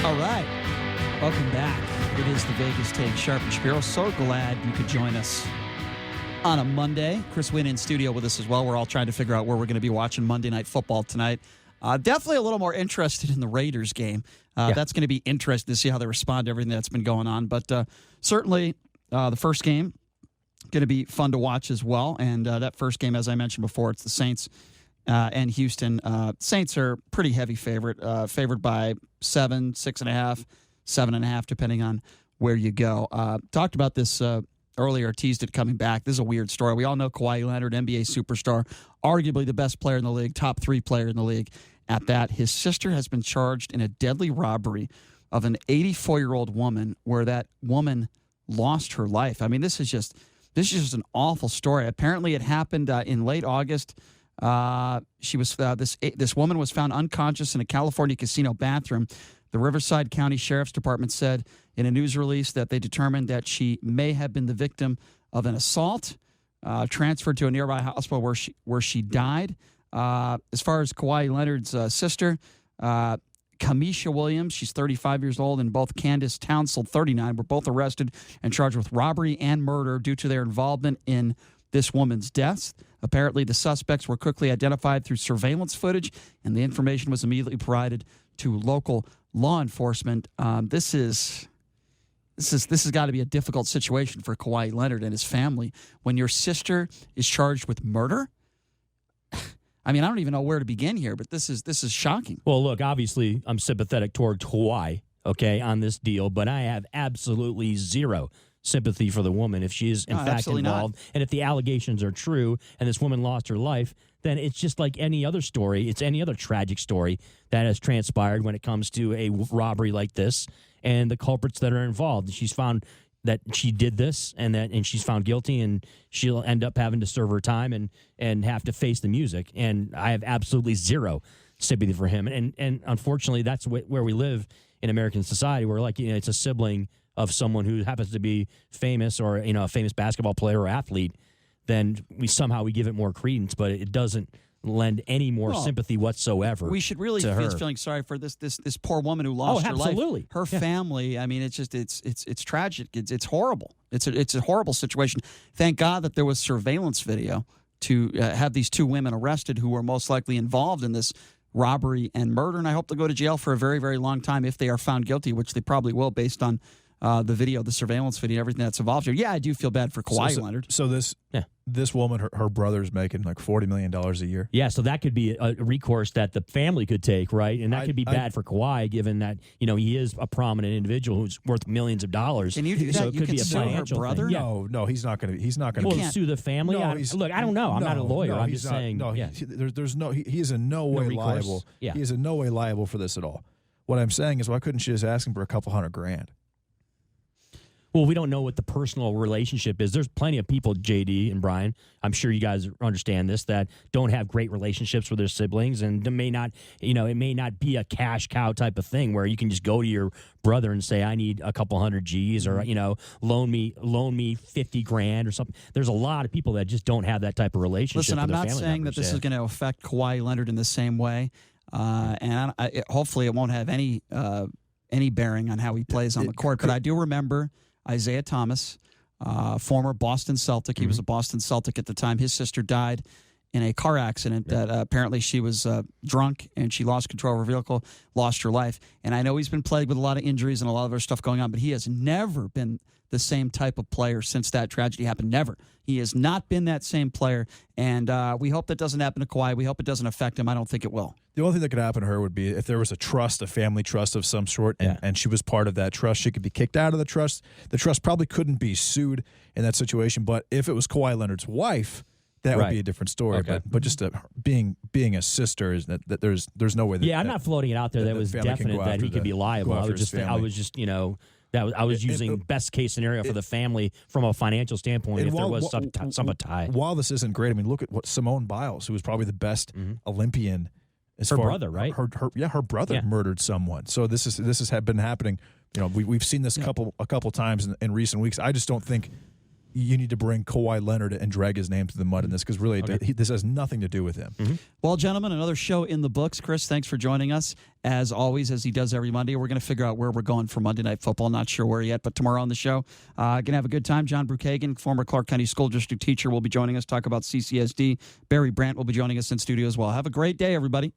All right. Welcome back. It is the Vegas Take. Sharp and Shapiro. So glad you could join us on a Monday. Chris Wynn in studio with us as well. We're all trying to figure out where we're going to be watching Monday Night Football tonight. Definitely a little more interested in the Raiders game. That's going to be interesting to see how they respond to everything that's been going on. But certainly the first game going to be fun to watch as well. And that first game, as I mentioned before, it's the Saints and Houston. Saints are pretty heavy favorite, favored by 7, 6.5, 7.5, depending on where you go. Talked about this earlier, teased it coming back. This is a weird story. We all know Kawhi Leonard, NBA superstar, arguably the best player in the league, top 3 player in the league at that. His sister has been charged in a deadly robbery of an 84-year-old woman where that woman lost her life. I mean, this is just an awful story. Apparently it happened in late August. She was this woman was found unconscious in a California casino bathroom. The Riverside County Sheriff's Department said in a news release that they determined that she may have been the victim of an assault, transferred to a nearby hospital where she died. As far as Kawhi Leonard's sister, Kamisha Williams, she's 35 years old, and both Candace Townsend, 39, were both arrested and charged with robbery and murder due to their involvement in this woman's death. Apparently, the suspects were quickly identified through surveillance footage, and the information was immediately provided to local law enforcement. This has got to be a difficult situation for Kawhi Leonard and his family when your sister is charged with murder. I mean, I don't even know where to begin here, but this is shocking. Well, look, obviously, I'm sympathetic toward Kawhi, okay, on this deal, but I have absolutely zero sympathy for the woman if she is in fact involved. And if the allegations are true and this woman lost her life, then it's just like any other story. It's any other tragic story that has transpired when it comes to a robbery like this and the culprits that are involved. She's found that she did this and she's found guilty, and she'll end up having to serve her time and have to face the music. And I have absolutely zero sympathy for him. And unfortunately, that's where we live in American society, where it's a sibling of someone who happens to be famous or a famous basketball player or athlete, then we give it more credence, but it doesn't lend any more sympathy whatsoever. We should really be feeling sorry for this poor woman who lost her life. Absolutely. Her family. I mean, it's tragic. It's horrible. It's a horrible situation. Thank God that there was surveillance video to have these 2 women arrested who were most likely involved in this robbery and murder, and I hope they'll go to jail for a very, very long time if they are found guilty, which they probably will based on the video, the surveillance video, everything that's involved here. Yeah, I do feel bad for Kawhi Leonard. So this woman, her brother's making like $40 million a year. Yeah, so that could be a recourse that the family could take, right? And that could be bad for Kawhi, given that he is a prominent individual who's worth millions of dollars. Can you do that? So it could be a financial her brother? thing. No, he's not going to. He's not going to. Sue the family. No, look, I don't know. I'm not a lawyer. I'm just saying. No, there's no. He is in no way liable. Yeah. He is in no way liable for this at all. What I'm saying is, why couldn't she just ask him for a couple $100,000? Well, we don't know what the personal relationship is. There's plenty of people, JD and Brian, I'm sure you guys understand this, that don't have great relationships with their siblings, and it may not be a cash cow type of thing where you can just go to your brother and say, I need a couple $100 G's, or loan me $50,000 or something. There's a lot of people that just don't have that type of relationship. Listen, with I'm not saying that this is going to affect Kawhi Leonard in the same way, and hopefully it won't have any bearing on how he plays on the court. But I do remember Isaiah Thomas, former Boston Celtic. He was a Boston Celtic at the time. His sister died in a car accident that apparently she was drunk and she lost control of her vehicle, lost her life. And I know he's been plagued with a lot of injuries and a lot of other stuff going on, but he has never been the same type of player since that tragedy happened. Never. He has not been that same player, and we hope that doesn't happen to Kawhi. We hope it doesn't affect him. I don't think it will. The only thing that could happen to her would be if there was a trust, a family trust of some sort, and she was part of that trust. She could be kicked out of the trust. The trust probably couldn't be sued in that situation, but if it was Kawhi Leonard's wife, that would be a different story. Okay. But just being a sister is that there's no way that I'm not floating it out there that was definite that he could be liable. I was using best case scenario for the family from a financial standpoint if there was some tie. While this isn't great, I mean, look at what Simone Biles, who was probably the best Olympian. Her brother, right? Her brother murdered someone. So this has been happening. We've seen this a couple times in recent weeks. I just don't think you need to bring Kawhi Leonard and drag his name through the mud in this, because really this has nothing to do with him. Mm-hmm. Well, gentlemen, another show in the books. Chris, thanks for joining us. As always, as he does every Monday, we're going to figure out where we're going for Monday Night Football. Not sure where yet, but tomorrow on the show, going to have a good time. John Brookhagen, former Clark County School District teacher, will be joining us, talk about CCSD. Barry Brandt will be joining us in studio as well. Have a great day, everybody.